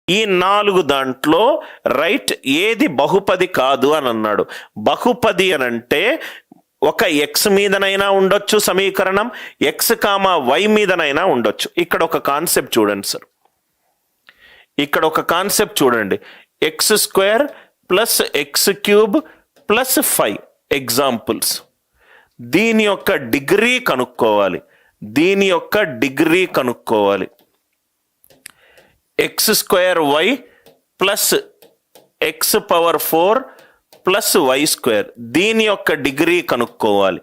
ఈ 4 దాంట్లో రైట్ ఏది బహుపది కాదు అని అన్నాడు. బహుపది అని అంటే ఒక ఎక్స్ మీదనైనా ఉండొచ్చు సమీకరణం, ఎక్స్ కామా వై మీదనైనా ఉండొచ్చు. ఇక్కడ ఒక కాన్సెప్ట్ చూడండి సార్, ఇక్కడ ఒక కాన్సెప్ట్ చూడండి. X square plus X cube plus 5 examples. దీని యొక్క డిగ్రీ కనుక్కోవాలి, దీని యొక్క డిగ్రీ కనుక్కోవాలి. X square Y plus X power 4 plus Y square, దీని యొక్క డిగ్రీ కనుక్కోవాలి.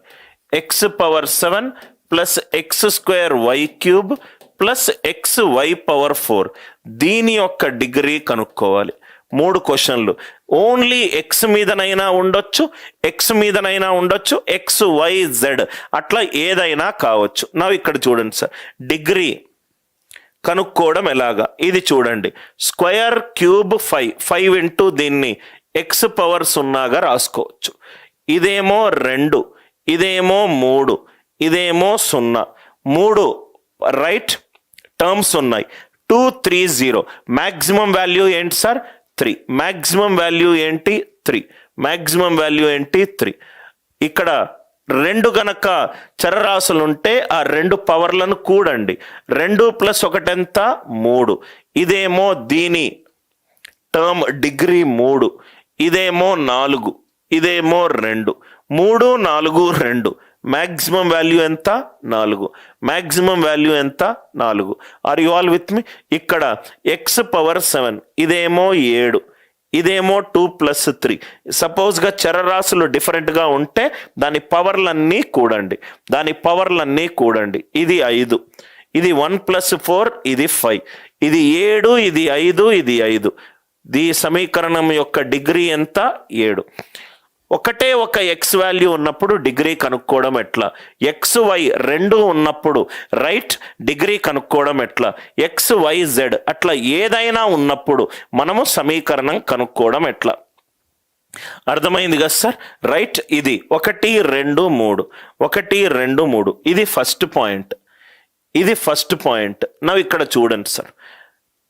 X power 7 plus X square Y cube plus X Y power 4, దీని యొక్క డిగ్రీ కనుక్కోవాలి. 3 క్వశ్చన్లు. ఓన్లీ ఎక్స్ మీదనైనా ఉండొచ్చు, ఎక్స్ మీదనైనా ఉండొచ్చు, ఎక్స్ వై జెడ్ అట్లా ఏదైనా కావచ్చు. నా ఇక్కడ చూడండి సార్, డిగ్రీ కనుక్కోవడం ఎలాగా, ఇది చూడండి. స్క్వేర్ క్యూబ్ 5 ఇంటూ దీన్ని ఎక్స్ పవర్ 0గా రాసుకోవచ్చు. ఇదేమో 2, ఇదేమో 3, ఇదేమో 0, 3 రైట్ టర్మ్స్ ఉన్నాయి. 2 3 0. మ్యాక్సిమం వాల్యూ ఏంటి సార్? 3. మ్యాక్సిమం వాల్యూ ఏంటి? 3. మ్యాక్సిమం వాల్యూ ఏంటి? 3. ఇక్కడ 2 గనక చరరాశులు ఉంటే ఆ 2 పవర్లను కూడండి. 2 + 1 ఎంత? 3. ఇదేమో దీని టర్మ్ డిగ్రీ 3, ఇదేమో 4, ఇదేమో 2, 3 4 2. మ్యాక్సిమం వాల్యూ ఎంత? 4. మ్యాక్సిమం వాల్యూ ఎంత? 4. Are you all with me? ఇక్కడ ఎక్స్ పవర్ 7, ఇదేమో 7, ఇదేమో 2 + 3. సపోజ్గా చరరాశులు డిఫరెంట్గా ఉంటే దాని పవర్లన్నీ కూడండి, దాని పవర్లన్నీ కూడండి. ఇది 5, ఇది 1 + 4, ఇది 5, ఇది 7, ఇది 5, ఇది 5. ఈ సమీకరణం యొక్క డిగ్రీ ఎంత? 7. ఒకటే ఒక ఎక్స్ వాల్యూ ఉన్నప్పుడు డిగ్రీ కనుక్కోవడం ఎట్లా? ఎక్స్ వై 2 ఉన్నప్పుడు రైట్ డిగ్రీ కనుక్కోవడం ఎట్లా? ఎక్స్ వై జెడ్ అట్లా ఏదైనా ఉన్నప్పుడు మనము సమీకరణం కనుక్కోవడం ఎట్లా? అర్థమైంది కదా సార్? రైట్, ఇది 1 2 3, 1 2 3. ఇది ఫస్ట్ పాయింట్, ఇది ఫస్ట్ పాయింట్. నా ఇక్కడ చూడండి సార్,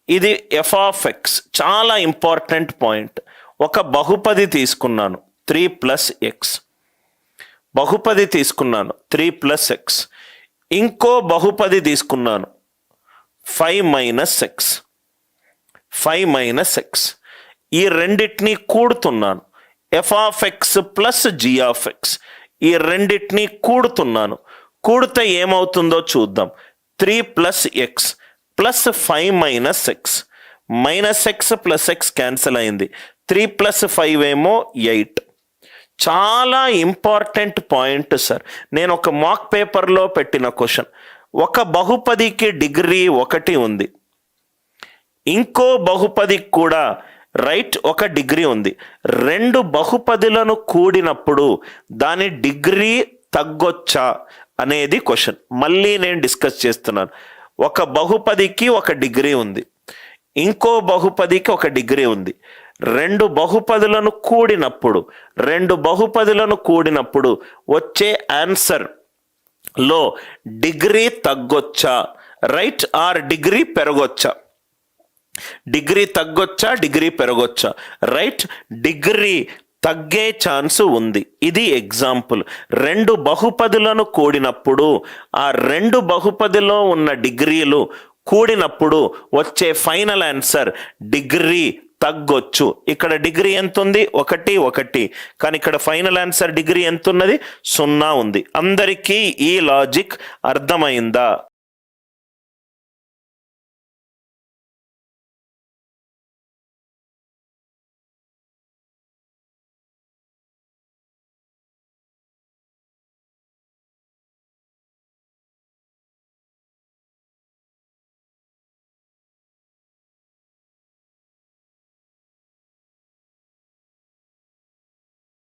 ఇది ఎఫ్ ఆఫ్ ఎక్స్, చాలా ఇంపార్టెంట్ పాయింట్. ఒక బహుపది తీసుకున్నాను 3 + x, బహుపది తీసుకున్నాను 3 + x. ఇంకో బహుపది తీసుకున్నాను 5 - x, 5 - x. ఈ రెండిటిని కూడుతున్నాను. F of X plus G of X, ఈ రెండిటిని కూడుతున్నాను. కూడితే ఏమవుతుందో చూద్దాం. 3 + x plus 5 - x, -x + x cancel అయింది. 3 + 5 ఏమో 8. చాలా ఇంపార్టెంట్ పాయింట్ సార్. నేను ఒక మాక్ పేపర్లో పెట్టిన క్వశ్చన్. ఒక బహుపదికి డిగ్రీ 1 ఉంది, ఇంకో బహుపదికి కూడా రైట్ ఒక డిగ్రీ ఉంది. 2 బహుపదులను కూడినప్పుడు దాని డిగ్రీ తగ్గొచ్చా అనేది క్వశ్చన్. మళ్ళీ నేను డిస్కస్ చేస్తున్నాను. ఒక బహుపదికి 1 డిగ్రీ ఉంది, ఇంకో బహుపదికి 1 డిగ్రీ ఉంది. 2 బహుపదులను కూడినప్పుడు, 2 బహుపదులను కూడినప్పుడు వచ్చే ఆన్సర్ లో డిగ్రీ తగ్గొచ్చా రైట్, ఆర్ డిగ్రీ పెరగొచ్చా? డిగ్రీ తగ్గొచ్చా, డిగ్రీ పెరగొచ్చా? రైట్, డిగ్రీ తగ్గే ఛాన్స్ ఉంది. ఇది ఎగ్జాంపుల్. 2 బహుపదులను కూడినప్పుడు ఆ 2 బహుపదిలో ఉన్న డిగ్రీలు కూడినప్పుడు వచ్చే ఫైనల్ ఆన్సర్ డిగ్రీ తగ్గొచ్చు. ఇక్కడ డిగ్రీ ఎంత ఉంది? 1 1. కానీ ఇక్కడ ఫైనల్ ఆన్సర్ డిగ్రీ ఎంత ఉన్నది? 0 ఉంది. అందరికీ ఈ లాజిక్ అర్థమైందా?